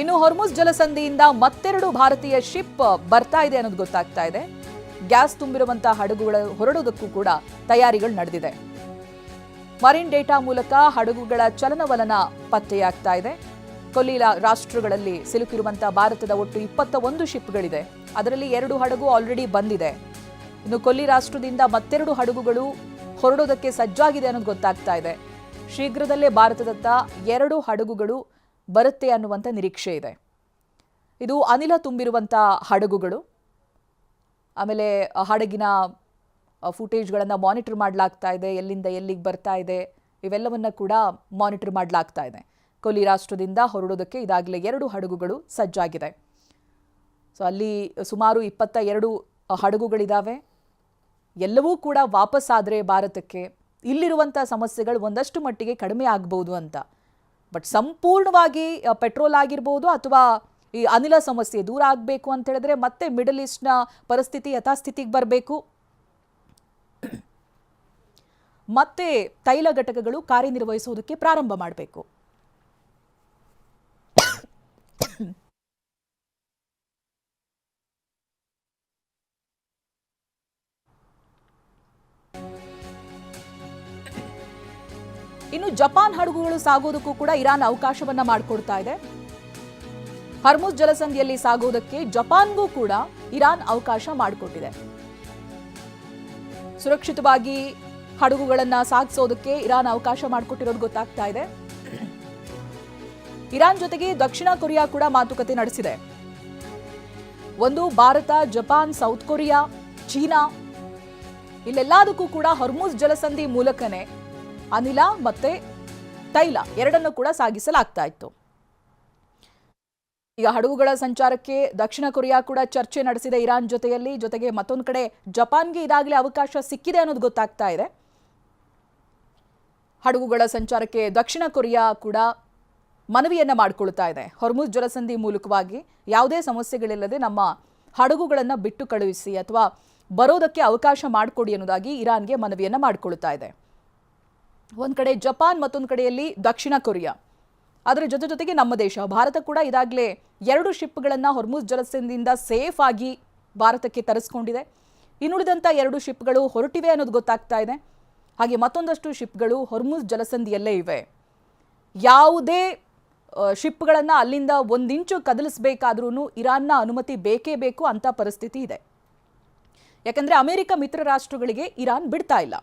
ಇನ್ನು ಹೊರ್ಮುಜ್ ಜಲಸಂಧಿಯಿಂದ ಮತ್ತೆರಡು ಭಾರತೀಯ ಶಿಪ್ ಬರ್ತಾ ಇದೆ ಅನ್ನೋದು ಗೊತ್ತಾಗ್ತಾ ಇದೆ. ಗ್ಯಾಸ್ ತುಂಬಿರುವಂತಹ ಹಡಗುಗಳ ಹೊರಡೋದಕ್ಕೂ ಕೂಡ ತಯಾರಿಗಳು ನಡೆದಿದೆ. ಮರೀನ್ ಡೇಟಾ ಮೂಲಕ ಹಡಗುಗಳ ಚಲನವಲನ ಪತ್ತೆಯಾಗ್ತಾ ಇದೆ. ಕೊಲ್ಲಿ ರಾಷ್ಟ್ರಗಳಲ್ಲಿ ಸಿಲುಕಿರುವಂತಹ ಭಾರತದ ಒಟ್ಟು 21 ಶಿಪ್ಗಳಿದೆ. ಅದರಲ್ಲಿ 2 ಹಡಗು ಆಲ್ರೆಡಿ ಬಂದಿದೆ. ಇನ್ನು ಕೊಲ್ಲಿ ರಾಷ್ಟ್ರದಿಂದ ಮತ್ತೆರಡು ಹಡಗುಗಳು ಹೊರಡೋದಕ್ಕೆ ಸಜ್ಜಾಗಿದೆ ಅನ್ನೋದು ಗೊತ್ತಾಗ್ತಾ ಇದೆ. ಶೀಘ್ರದಲ್ಲೇ ಭಾರತದತ್ತ 2 ಹಡಗುಗಳು ಬರುತ್ತೆ ಅನ್ನುವಂಥ ನಿರೀಕ್ಷೆ ಇದೆ. ಇದು ಅನಿಲ ತುಂಬಿರುವಂತಹ ಹಡಗುಗಳು. ಆಮೇಲೆ ಹಡಗಿನ ಫುಟೇಜ್ಗಳನ್ನು ಮಾನಿಟರ್ ಮಾಡಲಾಗ್ತಾ ಇದೆ. ಎಲ್ಲಿಂದ ಎಲ್ಲಿಗೆ ಬರ್ತಾ ಇದೆ ಇವೆಲ್ಲವನ್ನ ಕೂಡ ಮಾನಿಟರ್ ಮಾಡಲಾಗ್ತಾ ಇದೆ. ಕೊಲ್ಲಿ ರಾಷ್ಟ್ರದಿಂದ ಹೊರಡೋದಕ್ಕೆ ಇದಾಗಲೇ 2 ಹಡಗುಗಳು ಸಜ್ಜಾಗಿದೆ. ಸೊ ಅಲ್ಲಿ ಸುಮಾರು 22 ಹಡಗುಗಳಿದ್ದಾವೆ. ಎಲ್ಲವೂ ಕೂಡ ವಾಪಸ್ಸಾದರೆ ಭಾರತಕ್ಕೆ ಇಲ್ಲಿರುವಂಥ ಸಮಸ್ಯೆಗಳು ಒಂದಷ್ಟು ಮಟ್ಟಿಗೆ ಕಡಿಮೆ ಆಗ್ಬೋದು ಅಂತ. ಬಟ್ ಸಂಪೂರ್ಣವಾಗಿ ಪೆಟ್ರೋಲ್ ಆಗಿರ್ಬೋದು ಅಥವಾ ಈ ಅನಿಲ ಸಮಸ್ಯೆ ದೂರ ಆಗಬೇಕು ಅಂತ ಹೇಳಿದ್ರೆ ಮತ್ತೆ ಮಿಡಲ್ ಈಸ್ಟ್ನ ಪರಿಸ್ಥಿತಿ ಯಥಾಸ್ಥಿತಿಗೆ ಬರಬೇಕು. ಮತ್ತೆ ತೈಲ ಘಟಕಗಳು ಕಾರ್ಯನಿರ್ವಹಿಸುವುದಕ್ಕೆ ಪ್ರಾರಂಭ ಮಾಡಬೇಕು. ಇನ್ನು ಜಪಾನ್ ಹಡಗುಗಳು ಸಾಗೋದಕ್ಕೂ ಕೂಡ ಇರಾನ್ ಅವಕಾಶವನ್ನ ಮಾಡಿಕೊಡ್ತಾ ಇದೆ. ಹೊರ್ಮುಜ್ ಜಲಸಂಧಿಯಲ್ಲಿ ಸಾಗೋದಕ್ಕೆ ಜಪಾನ್ಗೂ ಕೂಡ ಇರಾನ್ ಅವಕಾಶ ಮಾಡಿಕೊಟ್ಟಿದೆ. ಸುರಕ್ಷಿತವಾಗಿ ಹಡಗುಗಳನ್ನ ಸಾಗಿಸೋದಕ್ಕೆ ಇರಾನ್ ಅವಕಾಶ ಮಾಡಿಕೊಟ್ಟಿರೋದು ಗೊತ್ತಾಗ್ತಾ ಇದೆ. ಇರಾನ್ ಜೊತೆಗೆ ದಕ್ಷಿಣ ಕೊರಿಯಾ ಕೂಡ ಮಾತುಕತೆ ನಡೆಸಿದೆ. ಒಂದು ಭಾರತ, ಜಪಾನ್, ಸೌತ್ ಕೊರಿಯಾ, ಚೀನಾ ಇಲ್ಲೆಲ್ಲದಕ್ಕೂ ಕೂಡ ಹೊರ್ಮುಜ್ ಜಲಸಂಧಿ ಮೂಲಕನೇ ಅನಿಲ ಮತ್ತೆ ತೈಲ ಎರಡನ್ನೂ ಕೂಡ ಸಾಗಿಸಲಾಗ್ತಾ ಇತ್ತು. ಈಗ ಹಡಗುಗಳ ಸಂಚಾರಕ್ಕೆ ದಕ್ಷಿಣ ಕೊರಿಯಾ ಕೂಡ ಚರ್ಚೆ ನಡೆಸಿದೆ ಇರಾನ್ ಜೊತೆಗೆ ಮತ್ತೊಂದು ಕಡೆ ಜಪಾನ್ಗೆ ಇದಾಗಲೇ ಅವಕಾಶ ಸಿಕ್ಕಿದೆ ಅನ್ನೋದು ಗೊತ್ತಾಗ್ತಾ ಇದೆ. ಹಡಗುಗಳ ಸಂಚಾರಕ್ಕೆ ದಕ್ಷಿಣ ಕೊರಿಯಾ ಕೂಡ ಮನವಿಯನ್ನ ಮಾಡಿಕೊಳ್ತಾ ಇದೆ. ಹೊರ್ಮುಜ್ ಜಲಸಂಧಿ ಮೂಲಕವಾಗಿ ಯಾವುದೇ ಸಮಸ್ಯೆಗಳಿಲ್ಲದೆ ನಮ್ಮ ಹಡಗುಗಳನ್ನು ಬಿಟ್ಟು ಕಳುಹಿಸಿ ಅಥವಾ ಬರೋದಕ್ಕೆ ಅವಕಾಶ ಮಾಡಿಕೊಡಿ ಅನ್ನೋದಾಗಿ ಇರಾನ್ಗೆ ಮನವಿಯನ್ನ ಮಾಡಿಕೊಳ್ತಾ ಇದೆ. ಒಂದು ಕಡೆ ಜಪಾನ್, ಮತ್ತೊಂದು ಕಡೆಯಲ್ಲಿ ದಕ್ಷಿಣ ಕೊರಿಯಾ. ಅದರ ಜೊತೆಗೆ ನಮ್ಮ ದೇಶ ಭಾರತ ಕೂಡ ಇದಾಗಲೇ 2 ಶಿಪ್ಗಳನ್ನು ಹೊರ್ಮುಜ್ ಜಲಸಂಧಿಯಿಂದ ಸೇಫ್ ಆಗಿ ಭಾರತಕ್ಕೆ ತರಿಸ್ಕೊಂಡಿದೆ. ಇನ್ನುಳಿದಂಥ 2 ಶಿಪ್ಗಳು ಹೊರಟಿವೆ ಅನ್ನೋದು ಗೊತ್ತಾಗ್ತಾ ಇದೆ. ಹಾಗೆ ಮತ್ತೊಂದಷ್ಟು ಶಿಪ್ಗಳು ಹೊರ್ಮುಜ್ ಜಲಸಂಧಿಯಲ್ಲೇ ಇವೆ. ಯಾವುದೇ ಶಿಪ್ಗಳನ್ನು ಅಲ್ಲಿಂದ 1 ಇಂಚು ಕದಲಿಸಬೇಕಾದ್ರೂ ಇರಾನ್ನ ಅನುಮತಿ ಬೇಕೇ ಬೇಕು ಅಂತ ಪರಿಸ್ಥಿತಿ ಇದೆ. ಯಾಕಂದರೆ ಅಮೆರಿಕ ಮಿತ್ರ ರಾಷ್ಟ್ರಗಳಿಗೆ ಇರಾನ್ ಬಿಡ್ತಾ ಇಲ್ಲ.